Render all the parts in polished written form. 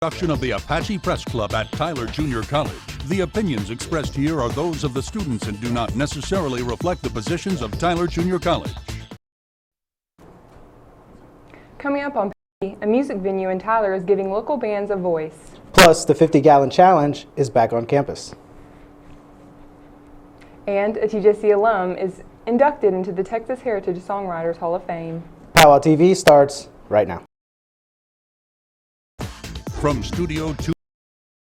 Production of the Apache Press Club at Tyler Junior College. The opinions expressed here are those of the students and do not necessarily reflect the positions of Tyler Junior College. Coming up on Pow, a music venue in Tyler is giving local bands a voice. Plus, the 50-gallon challenge is back on campus. And a TJC alum is inducted into the Texas Heritage Songwriters Hall of Fame. Pow Wow TV starts right now. From Studio 2,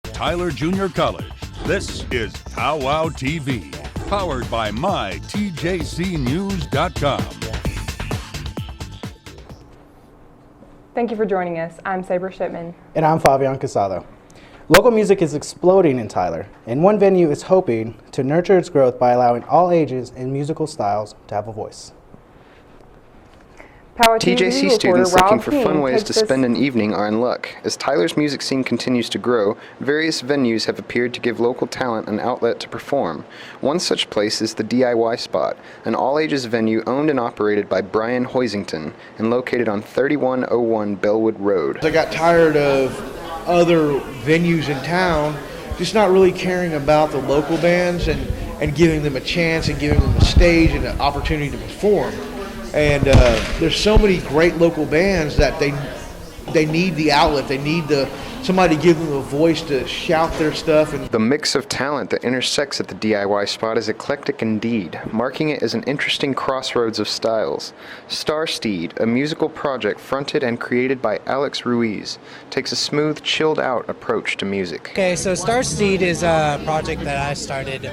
Tyler Junior College, this is Pow Wow TV, powered by mytjcnews.com. Thank you for joining us. I'm Sabre Shipman. And I'm Fabian Casado. Local music is exploding in Tyler, and one venue is hoping to nurture its growth by allowing all ages and musical styles to have a voice. TJC students looking for fun ways to spend an evening are in luck. As Tyler's music scene continues to grow, various venues have appeared to give local talent an outlet to perform. One such place is the DIY Spot, an all-ages venue owned and operated by Brian Hoisington and located on 3101 Bellwood Road. I got tired of other venues in town just not really caring about the local bands and giving them a chance and giving them a stage and an opportunity to perform. And there's so many great local bands that they need the outlet. They need somebody to give them a voice to shout their stuff. And the mix of talent that intersects at the DIY Spot is eclectic indeed, marking it as an interesting crossroads of styles. Starseed, a musical project fronted and created by Alex Ruiz, takes a smooth, chilled-out approach to music. Okay, so Starseed is a project that I started,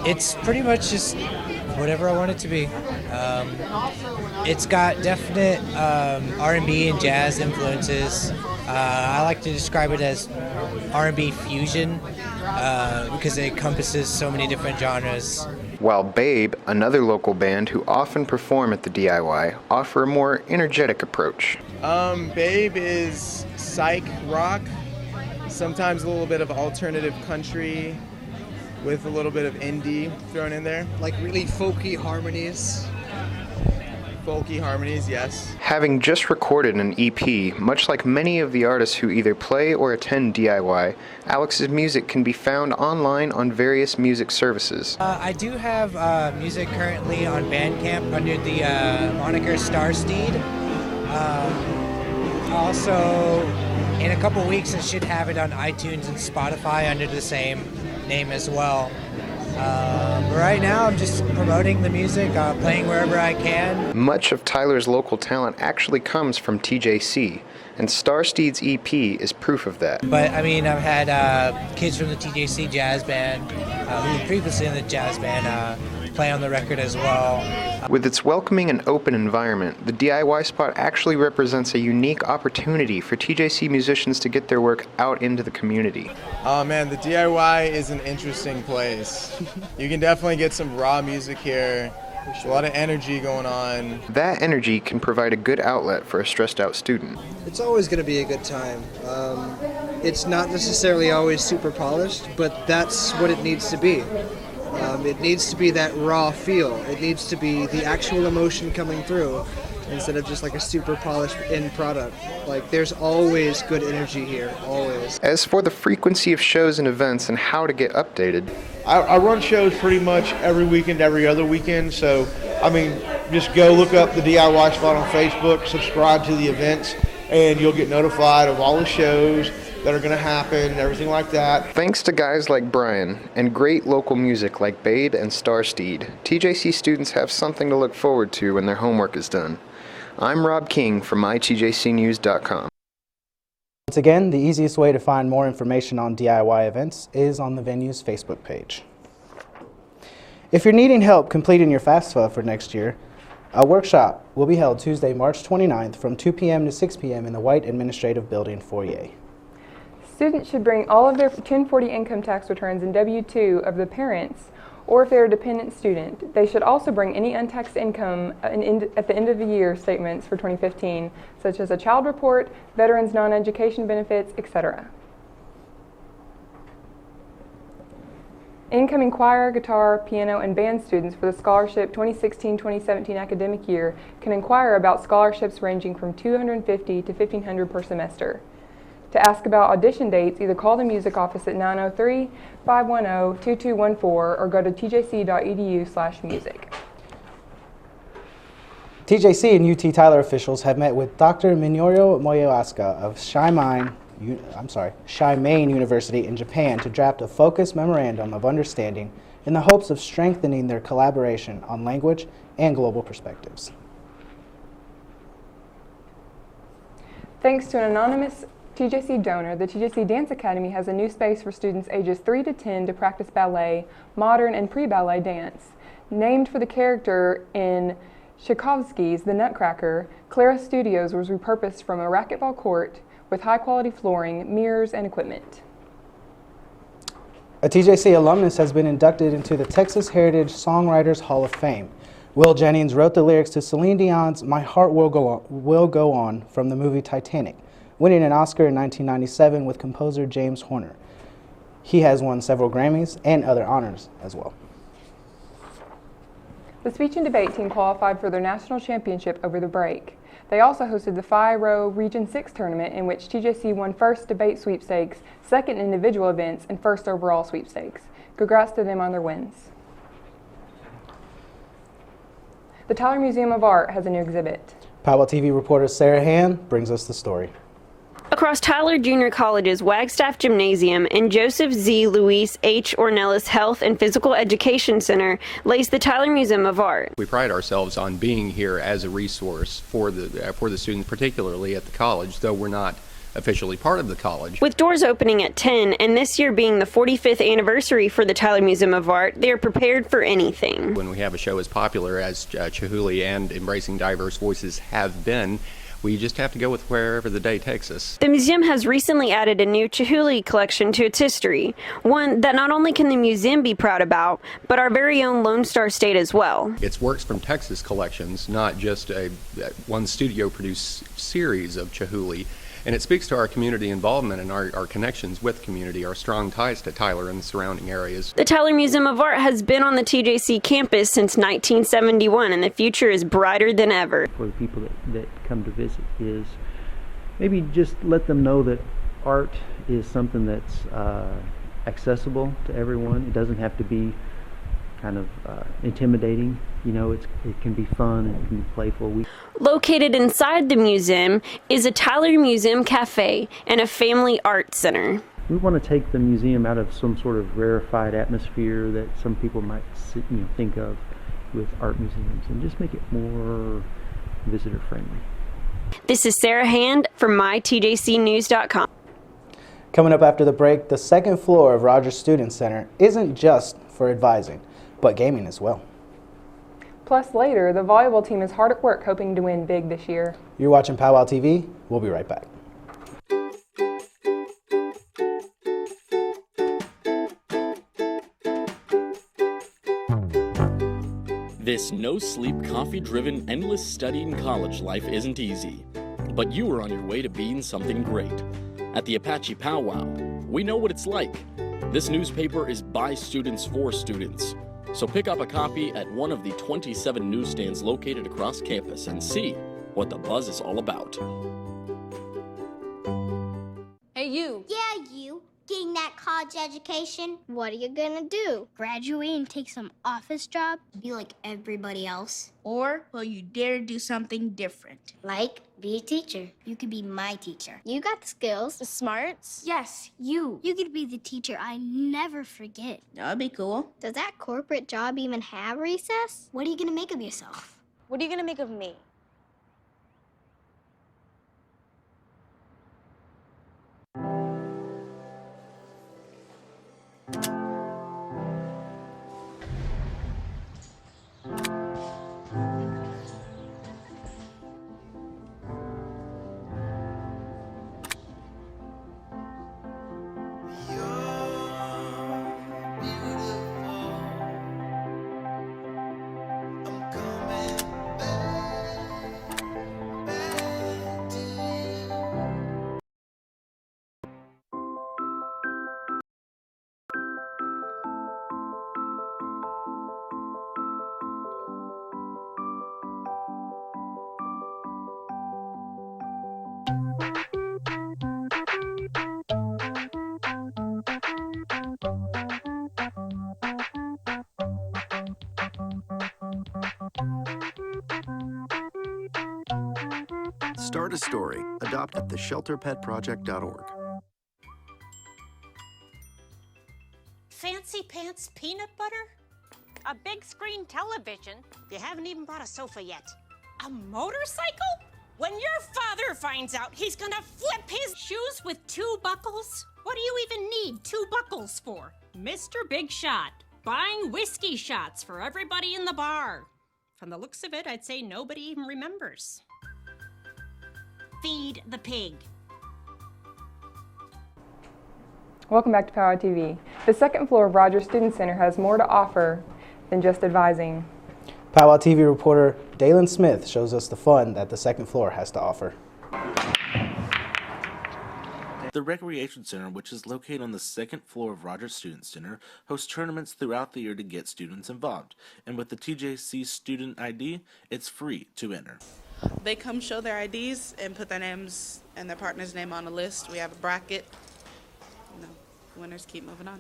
it's pretty much just whatever I want it to be. It's got definite R&B and jazz influences. I like to describe it as R&B fusion because it encompasses so many different genres. While Babe, another local band who often perform at the DIY, offer a more energetic approach. Babe is psych rock, sometimes a little bit of alternative country, with a little bit of indie thrown in there. Like really folky harmonies. Folky harmonies, yes. Having just recorded an EP, much like many of the artists who either play or attend DIY, Alex's music can be found online on various music services. I do have music currently on Bandcamp under the moniker Starseed. Also, in a couple weeks I should have it on iTunes and Spotify under the same name as well. But right now I'm just promoting the music, playing wherever I can. Much of Tyler's local talent actually comes from TJC, and Starseed's EP is proof of that. But I mean, I've had kids from the TJC jazz band who were previously in the jazz band play on the record as well. With its welcoming and open environment, the DIY Spot actually represents a unique opportunity for TJC musicians to get their work out into the community. Oh man, the DIY is an interesting place. You can definitely get some raw music here. There's a lot of energy going on. That energy can provide a good outlet for a stressed out student. It's always going to be a good time. It's not necessarily always super polished, but that's what it needs to be. It needs to be that raw feel. It needs to be the actual emotion coming through instead of just like a super polished end product. Like there's always good energy here, always. As for the frequency of shows and events and how to get updated, I run shows pretty much every weekend, every other weekend. So, I mean, just go look up the DIY Spot on Facebook, subscribe to the events, and you'll get notified of all the shows that are going to happen and everything like that. Thanks to guys like Brian and great local music like Babe and Starseed, TJC students have something to look forward to when their homework is done. I'm Rob King from mytjcnews.com. Once again, the easiest way to find more information on DIY events is on the venue's Facebook page. If you're needing help completing your FAFSA for next year, a workshop will be held Tuesday, March 29th from 2 p.m. to 6 p.m. in the White Administrative Building foyer. Students should bring all of their 1040 income tax returns and W-2 of the parents, or if they're a dependent student. They should also bring any untaxed income at the end of the year statements for 2015, such as a child report, veterans non-education benefits, etc. Incoming choir, guitar, piano, and band students for the scholarship 2016-2017 academic year can inquire about scholarships ranging from $250 to $1,500 per semester. To ask about audition dates, either call the music office at 903-510-2214 or go to tjc.edu/music. TJC and UT Tyler officials have met with Dr. Minoru Moyoasuka of Shimane University in Japan to draft a focused memorandum of understanding in the hopes of strengthening their collaboration on language and global perspectives. Thanks to an anonymous TJC donor, the TJC Dance Academy has a new space for students ages 3 to 10 to practice ballet, modern and pre-ballet dance. Named for the character in Tchaikovsky's The Nutcracker, Clara Studios was repurposed from a racquetball court with high-quality flooring, mirrors, and equipment. A TJC alumnus has been inducted into the Texas Heritage Songwriters Hall of Fame. Will Jennings wrote the lyrics to Celine Dion's My Heart Will Go On from the movie Titanic, winning an Oscar in 1997 with composer James Horner. He has won several Grammys and other honors as well. The speech and debate team qualified for their national championship over the break. They also hosted the Phi-Rho Region 6 tournament in which TJC won first debate sweepstakes, second individual events, and first overall sweepstakes. Congrats to them on their wins. The Tyler Museum of Art has a new exhibit. Pow Wow TV reporter Sarah Hand brings us the story. Across Tyler Junior College's Wagstaff Gymnasium and Joseph Z. Louise H. Ornelas Health and Physical Education Center lays the Tyler Museum of Art. We pride ourselves on being here as a resource for the students, particularly at the college, though we're not officially part of the college. With doors opening at 10 and this year being the 45th anniversary for the Tyler Museum of Art, they are prepared for anything. When we have a show as popular as Chihuly and Embracing Diverse Voices have been, we just have to go with wherever the day takes us. The museum has recently added a new Chihuly collection to its history, one that not only can the museum be proud about, but our very own Lone Star State as well. It's works from Texas collections, not just one studio-produced series of Chihuly. And it speaks to our community involvement and our connections with community, our strong ties to Tyler and the surrounding areas. The Tyler Museum of Art has been on the TJC campus since 1971, and the future is brighter than ever. For the people that come to visit is maybe just let them know that art is something that's accessible to everyone. It doesn't have to be kind of intimidating. You know, it can be fun, it can be playful. Located inside the museum is a Tyler Museum Cafe and a family art center. We want to take the museum out of some sort of rarefied atmosphere that some people might think of with art museums and just make it more visitor friendly. This is Sarah Hand from mytjcnews.com. Coming up after the break, the second floor of Rogers Student Center isn't just for advising, but gaming as well. Plus later, the volleyball team is hard at work hoping to win big this year. You're watching Pow Wow TV. We'll be right back. This no-sleep, coffee-driven, endless studying college life isn't easy. But you are on your way to being something great. At the Apache Pow Wow, we know what it's like. This newspaper is by students for students. So pick up a copy at one of the 27 newsstands located across campus and see what the buzz is all about. Hey, you. Yeah, you. Getting that college education? What are you gonna do? Graduate and take some office job? Be like everybody else? Or will you dare do something different? Like, be a teacher. You could be my teacher. You got the skills. The smarts? Yes, you. You could be the teacher I never forget. That'd be cool. Does that corporate job even have recess? What are you gonna make of yourself? What are you gonna make of me? Start a story. Adopt at theshelterpetproject.org. Fancy pants peanut butter? A big screen television? You haven't even bought a sofa yet. A motorcycle? When your father finds out, he's gonna flip his shoes with 2 buckles? What do you even need 2 buckles for? Mr. Big Shot, buying whiskey shots for everybody in the bar. From the looks of it, I'd say nobody even remembers. Feed the pig. Welcome back to Pow Wow TV. The second floor of Rogers Student Center has more to offer than just advising. Pow Wow TV reporter Dalen Smith shows us the fun that the second floor has to offer. The Recreation Center, which is located on the second floor of Rogers Student Center, hosts tournaments throughout the year to get students involved. And with the TJC student ID, it's free to enter. They come show their IDs and put their names and their partner's name on a list. We have a bracket. Winners keep moving on.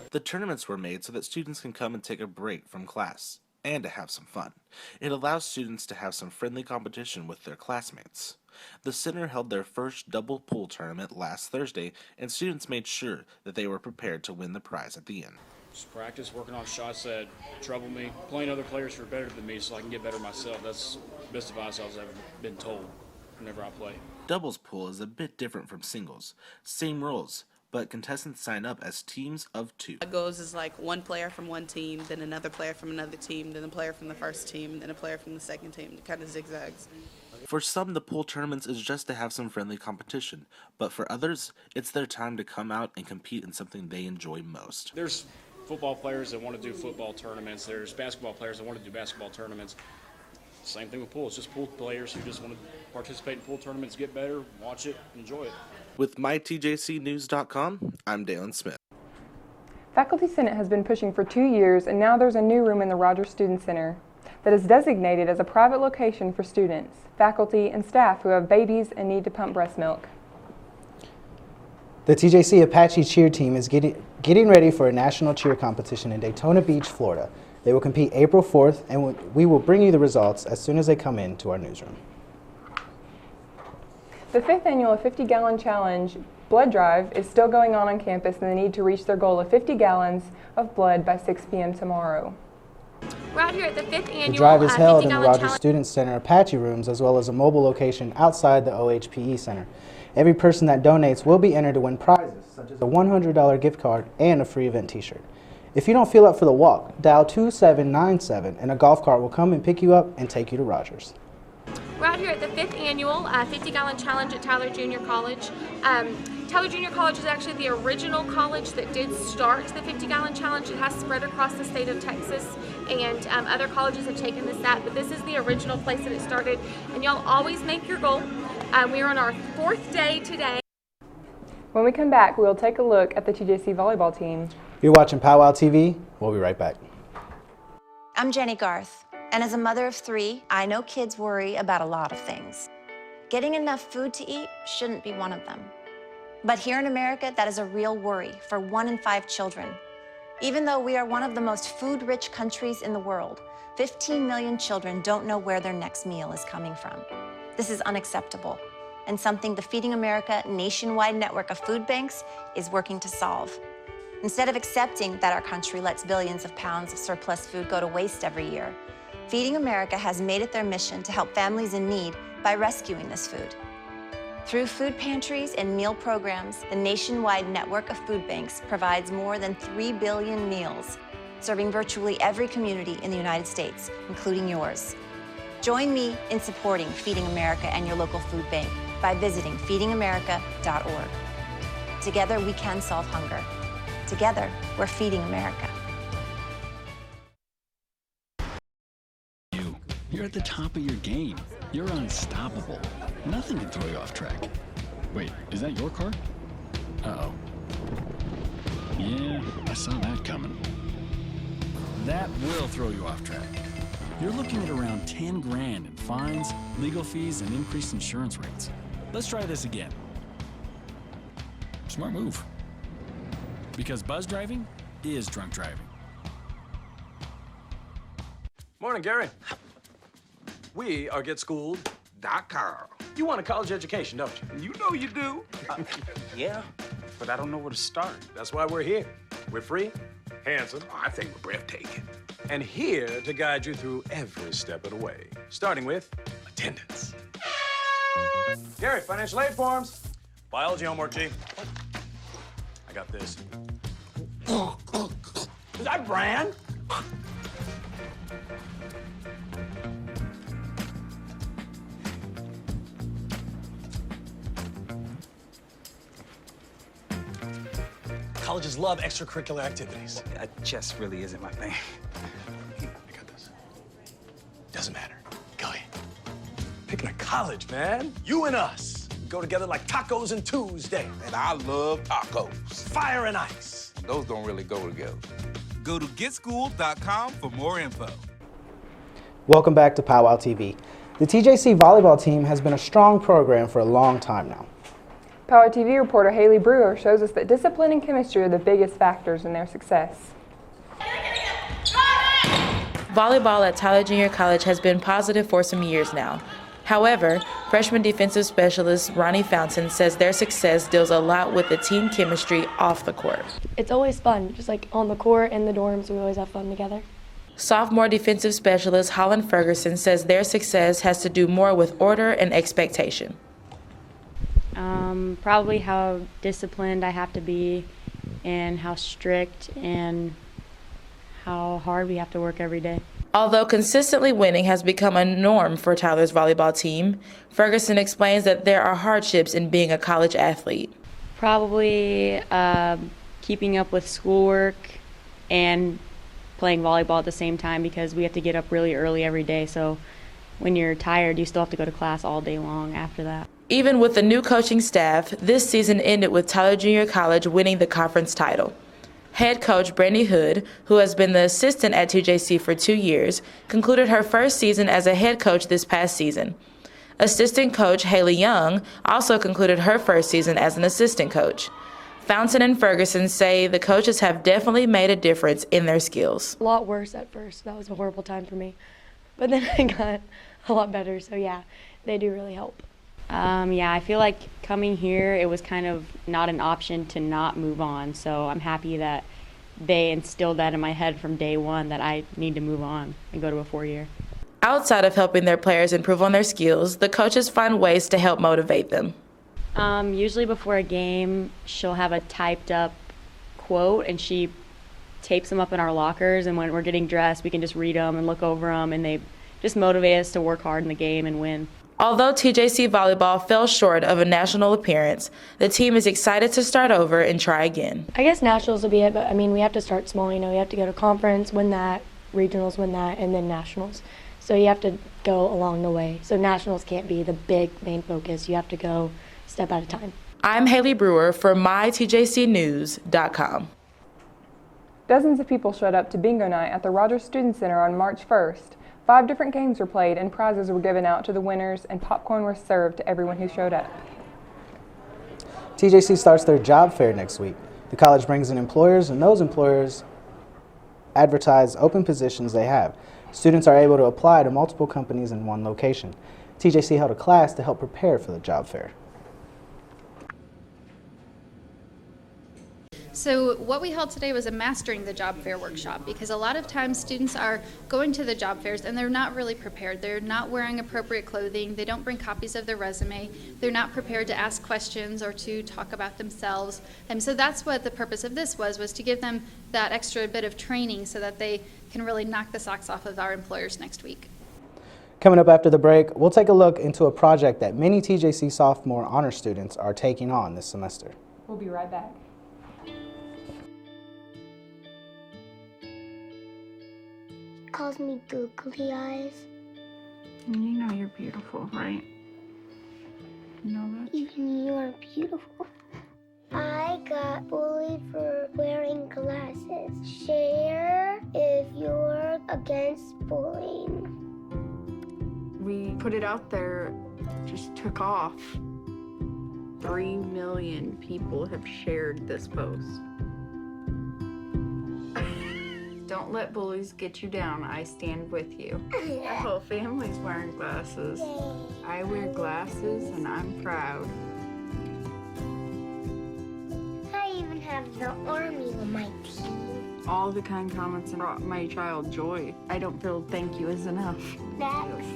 The tournaments were made so that students can come and take a break from class and to have some fun. It allows students to have some friendly competition with their classmates. The center held their first double pool tournament last Thursday, and students made sure that they were prepared to win the prize at the end. Just practice, working on shots that trouble me, playing other players who are better than me so I can get better myself. That's the best advice I've ever been told whenever I play. Doubles pool is a bit different from singles. Same rules, but contestants sign up as teams of 2. It goes as like one player from one team, then another player from another team, then a player from the first team, then a player from the second team. It kind of zigzags. For some, the pool tournaments is just to have some friendly competition, but for others, it's their time to come out and compete in something they enjoy most. There's football players that want to do football tournaments. There's basketball players that want to do basketball tournaments. Same thing with pool. It's just pool players who just want to participate in pool tournaments, get better, watch it, enjoy it. With mytjcnews.com, I'm Dalen Smith. Faculty Senate has been pushing for 2 years, and now there's a new room in the Rogers Student Center that is designated as a private location for students, faculty, and staff who have babies and need to pump breast milk. The TJC Apache cheer team is getting ready for a national cheer competition in Daytona Beach, Florida. They will compete April 4th, and we will bring you the results as soon as they come into our newsroom. The 5th annual 50-gallon challenge blood drive is still going on campus, and they need to reach their goal of 50 gallons of blood by 6 p.m. tomorrow. We're out here at the 5th annual The drive is held in the Rogers challenge. Student Center Apache rooms, as well as a mobile location outside the OHPE Center. Every person that donates will be entered to win prizes, such as a $100 gift card and a free event t-shirt. If you don't feel up for the walk, dial 2797 and a golf cart will come and pick you up and take you to Rogers. We're out here at the 5th annual 50-gallon challenge at Tyler Junior College. Tyler Junior College is actually the original college that did start the 50-gallon challenge. It has spread across the state of Texas, and other colleges have taken this out, but this is the original place that it started, and y'all always make your goal. We are on our 4th day today. When we come back, we'll take a look at the TJC volleyball team. You're watching Pow Wow TV. We'll be right back. I'm Jenny Garth, and as a mother of 3, I know kids worry about a lot of things. Getting enough food to eat shouldn't be one of them. But here in America, that is a real worry for 1 in 5 children. Even though we are one of the most food-rich countries in the world, 15 million children don't know where their next meal is coming from. This is unacceptable, and something the Feeding America nationwide network of food banks is working to solve. Instead of accepting that our country lets billions of pounds of surplus food go to waste every year, Feeding America has made it their mission to help families in need by rescuing this food. Through food pantries and meal programs, the nationwide network of food banks provides more than 3 billion meals, serving virtually every community in the United States, including yours. Join me in supporting Feeding America and your local food bank by visiting feedingamerica.org. Together, we can solve hunger. Together, we're Feeding America. You're at the top of your game. You're unstoppable. Nothing can throw you off track. Wait, is that your car? Uh-oh. Yeah, I saw that coming. That will throw you off track. You're looking at around 10 grand in fines, legal fees, and increased insurance rates. Let's try this again. Smart move. Because buzz driving is drunk driving. Morning, Gary. We are Get Schooled TylerJuniorCollege.com. You want a college education, don't you? You know you do. Yeah, but I don't know where to start. That's why we're here. We're free, handsome, I think we're breathtaking. and here to guide you through every step of the way, starting with attendance. Gary, financial aid forms. Biology homework, G. I got this. Is that Bran? Colleges love extracurricular activities. Chess really isn't my thing. I got this. Doesn't matter. Go ahead. Picking a college, man. You and us. We go together like tacos and Tuesday. And I love tacos. Fire and ice. Those don't really go together. Go to getschool.com for more info. Welcome back to Pow Wow TV. The TJC volleyball team has been a strong program for a long time now. Pow Wow TV reporter Haley Brewer shows us that discipline and chemistry are the biggest factors in their success. Volleyball at Tyler Junior College has been positive for some years now. However, freshman defensive specialist Ronnie Fountain says their success deals a lot with the team chemistry off the court. It's always fun, just like on the court, in the dorms, we always have fun together. Sophomore defensive specialist Holland Ferguson says their success has to do more with order and expectation. Probably how disciplined I have to be and how strict and how hard we have to work every day. Although consistently winning has become a norm for Tyler's volleyball team, Ferguson explains that there are hardships in being a college athlete. Probably keeping up with schoolwork and playing volleyball at the same time because we have to get up really early every day. So when you're tired, you still have to go to class all day long after that. Even with the new coaching staff, this season ended with Tyler Junior College winning the conference title. Head coach Brandy Hood, who has been the assistant at TJC for 2 years, concluded her first season as a head coach this past season. Assistant coach Haley Young also concluded her first season as an assistant coach. Fountain and Ferguson say the coaches have definitely made a difference in their skills. A lot worse at first. That was a horrible time for me. But then I got a lot better, so yeah, they do really help. Yeah, I feel like coming here, it was kind of not an option to not move on. So I'm happy that they instilled that in my head from day one that I need to move on and go to a 4-year. Outside of helping their players improve on their skills, the coaches find ways to help motivate them. Usually before a game, she'll have a typed up quote and she tapes them up in our lockers. And when we're getting dressed, we can just read them and look over them. And they just motivate us to work hard in the game and win. Although TJC volleyball fell short of a national appearance, the team is excited to start over and try again. I guess nationals will be it, but I mean, we have to start small. You know, we have to go to conference, win that, regionals, win that, and then nationals. So you have to go along the way. So nationals can't be the big main focus. You have to go step at a time. I'm Haley Brewer for mytjcnews.com. Dozens of people showed up to bingo night at the Rogers Student Center on March 1st. 5 different games were played and prizes were given out to the winners and popcorn was served to everyone who showed up. TJC starts their job fair next week. The college brings in employers and those employers advertise open positions they have. Students are able to apply to multiple companies in one location. TJC held a class to help prepare for the job fair. So what we held today was a Mastering the Job Fair workshop, because a lot of times students are going to the job fairs and they're not really prepared. They're not wearing appropriate clothing. They don't bring copies of their resume. They're not prepared to ask questions or to talk about themselves. And so that's what the purpose of this was to give them that extra bit of training so that they can really knock the socks off of our employers next week. Coming up after the break, we'll take a look into a project that many TJC sophomore honor students are taking on this semester. We'll be right back. Calls me googly eyes. You know you're beautiful, right? You know that? Even you are beautiful. I got bullied for wearing glasses. Share if you're against bullying. We put it out there, just took off. 3 million people have shared this post. Don't Don't let bullies get you down. I stand with you. Our whole family's wearing glasses. I wear glasses and I'm proud. I even have the army on my team. All the kind comments brought my child joy. I don't feel thank you is enough. Next.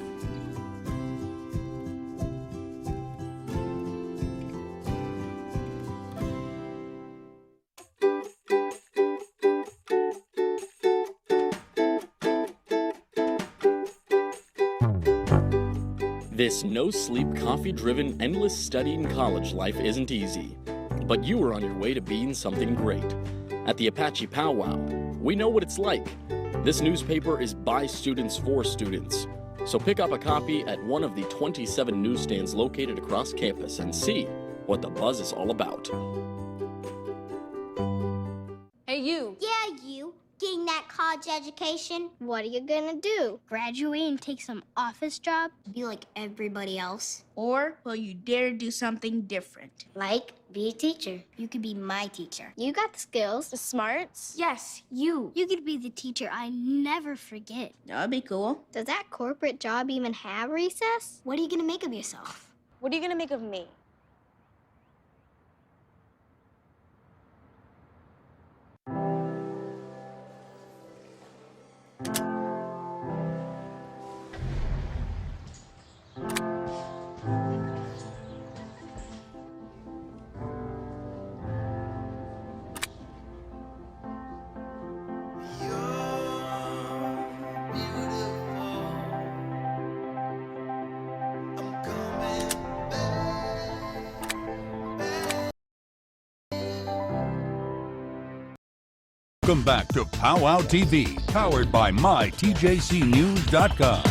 This no-sleep, coffee-driven, endless studying college life isn't easy. But you are on your way to being something great. At the Apache Pow Wow, we know what it's like. This newspaper is by students for students. So pick up a copy at one of the 27 newsstands located across campus and see what the buzz is all about. Hey, you. Yeah, you. Getting that college education, what are you gonna do? Graduate and take some office job? Be like everybody else? Or will you dare do something different? Like, be a teacher. You could be my teacher. You got the skills. The smarts? Yes, you. You could be the teacher I never forget. That'd be cool. Does that corporate job even have recess? What are you gonna make of yourself? What are you gonna make of me? Welcome back to Pow Wow TV, powered by mytjcnews.com.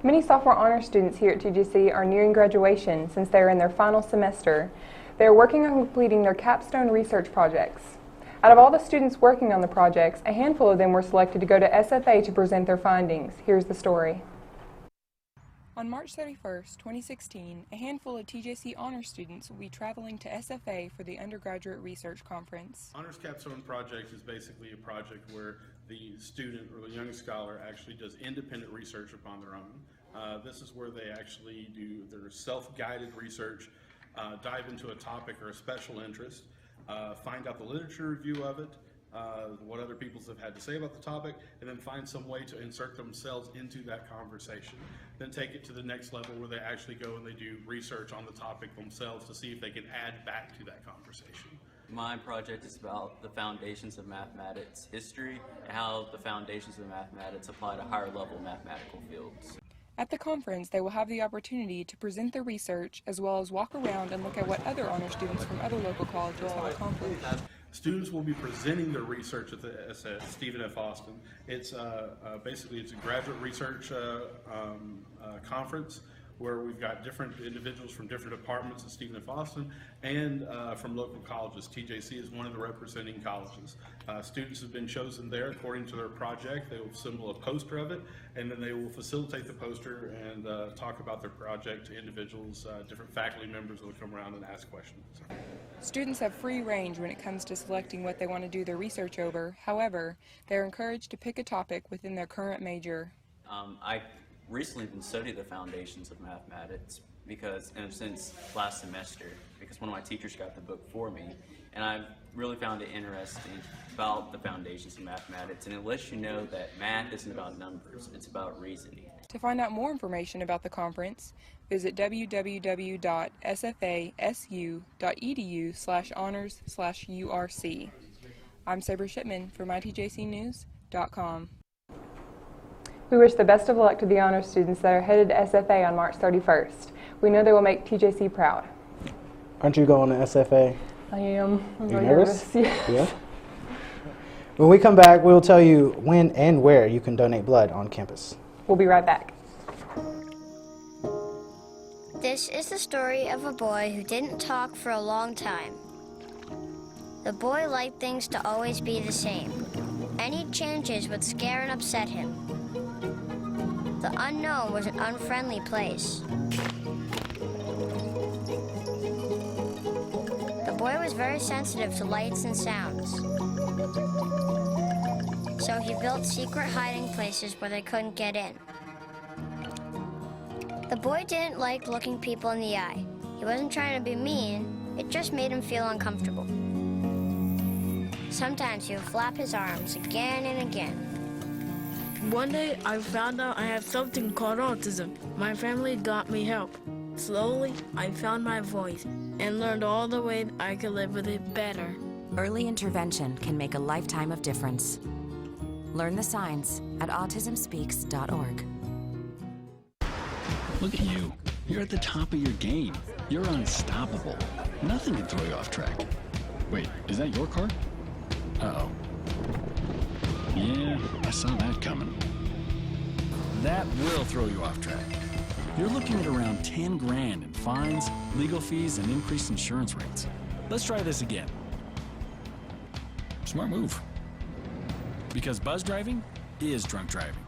Many sophomore honor students here at TJC are nearing graduation since they are in their final semester. They are working on completing their capstone research projects. Out of all the students working on the projects, a handful of them were selected to go to SFA to present their findings. Here's the story. On March 31st, 2016, a handful of TJC honor students will be traveling to SFA for the Undergraduate Research Conference. Honors Capstone Project is basically a project where the student or the young scholar actually does independent research upon their own. This is where they actually do their self-guided research, dive into a topic or a special interest, find out the literature review of it, what other people have had to say about the topic, and then find some way to insert themselves into that conversation. Then take it to the next level where they actually go and they do research on the topic themselves to see if they can add back to that conversation. My project is about the foundations of mathematics history and how the foundations of mathematics apply to higher level mathematical fields. At the conference, they will have the opportunity to present their research as well as walk around and look at what other honor students from other local colleges have accomplished. Students will be presenting their research at the Stephen F. Austin. It's basically it's a graduate research conference where we've got different individuals from different departments at Stephen F. Austin and from local colleges. TJC is one of the representing colleges. Students have been chosen there according to their project. They will assemble a poster of it, and then they will facilitate the poster and talk about their project to individuals. Different faculty members will come around and ask questions. Students have free range when it comes to selecting what they want to do their research over. However, they are encouraged to pick a topic within their current major. I recently been studying the foundations of mathematics because, and since last semester, because one of my teachers got the book for me, and I really found it interesting about the foundations of mathematics, and it lets you know that math isn't about numbers, it's about reasoning. To find out more information about the conference, visit www.sfasu.edu/honors/URC. I'm Saber Shipman for mytjcnews.com. We wish the best of luck to the honor students that are headed to SFA on March 31st. We know they will make TJC proud. Aren't you going to SFA? I am. I'm Are you really nervous? Yeah. When we come back, we'll tell you when and where you can donate blood on campus. We'll be right back. This is the story of a boy who didn't talk for a long time. The boy liked things to always be the same. Any changes would scare and upset him. The unknown was an unfriendly place. The boy was very sensitive to lights and sounds. So he built secret hiding places where they couldn't get in. The boy didn't like looking people in the eye. He wasn't trying to be mean, it just made him feel uncomfortable. Sometimes he would flap his arms again and again. One day, I found out I have something called autism. My family got me help. Slowly, I found my voice and learned all the ways I could live with it better. Early intervention can make a lifetime of difference. Learn the signs at autismspeaks.org. Look at you. You're at the top of your game. You're unstoppable. Nothing can throw you off track. Wait, is that your car? Uh-oh. Yeah, I saw that coming. That will throw you off track. You're looking at around 10 grand in fines, legal fees, and increased insurance rates. Let's try this again. Smart move. Because buzz driving is drunk driving.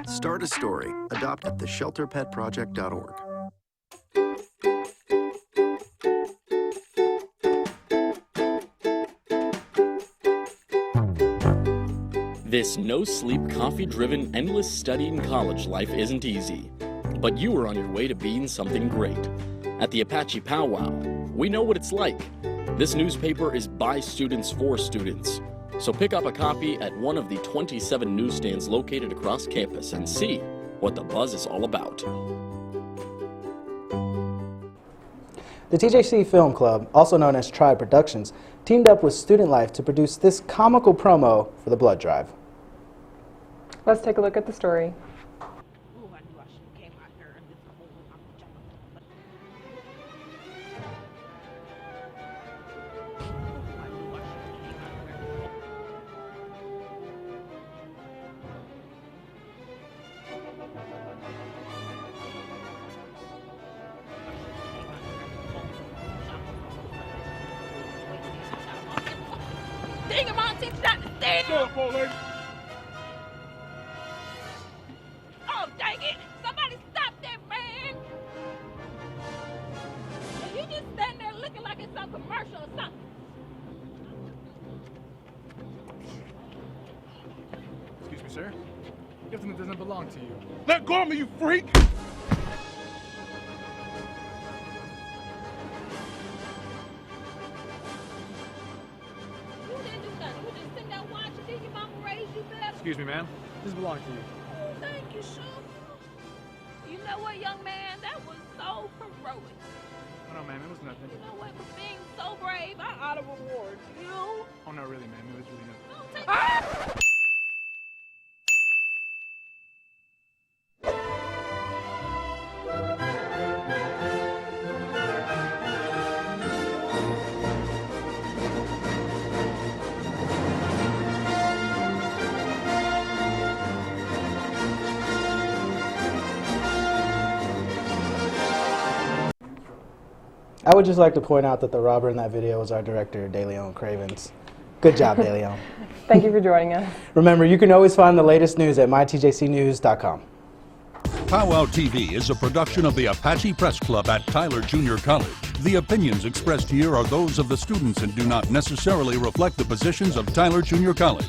Start a story. Adopt at theshelterpetproject.org. This no-sleep, coffee-driven, endless studying college life isn't easy. But you are on your way to being something great. At the Apache Pow Wow, we know what it's like. This newspaper is by students for students. So pick up a copy at one of the 27 newsstands located across campus and see what the buzz is all about. The TJC Film Club, also known as Tribe Productions, teamed up with Student Life to produce this comical promo for the blood drive. Let's take a look at the story. Dang it, Mom, teach not to stand. Shut up, old lady. Oh, dang it. Somebody stop that, man. And you just stand there looking like it's some commercial or something. Excuse me, sir. Give them that doesn't belong to you. Let go of me, you freak! Excuse me, ma'am. This belongs to you. Oh, thank you, sir. You know what, young man? That was so heroic. Oh, no, ma'am. It was nothing. You know what? For being so brave, I ought to reward you. Oh, no, really, ma'am. It was really nothing. Don't take I would just like to point out that the robber in that video was our director, DeLeon Cravens. Good job, DeLeon. Thank you for joining us. Remember, you can always find the latest news at mytjcnews.com. Pow Wow TV is a production of the Apache Press Club at Tyler Junior College. The opinions expressed here are those of the students and do not necessarily reflect the positions of Tyler Junior College.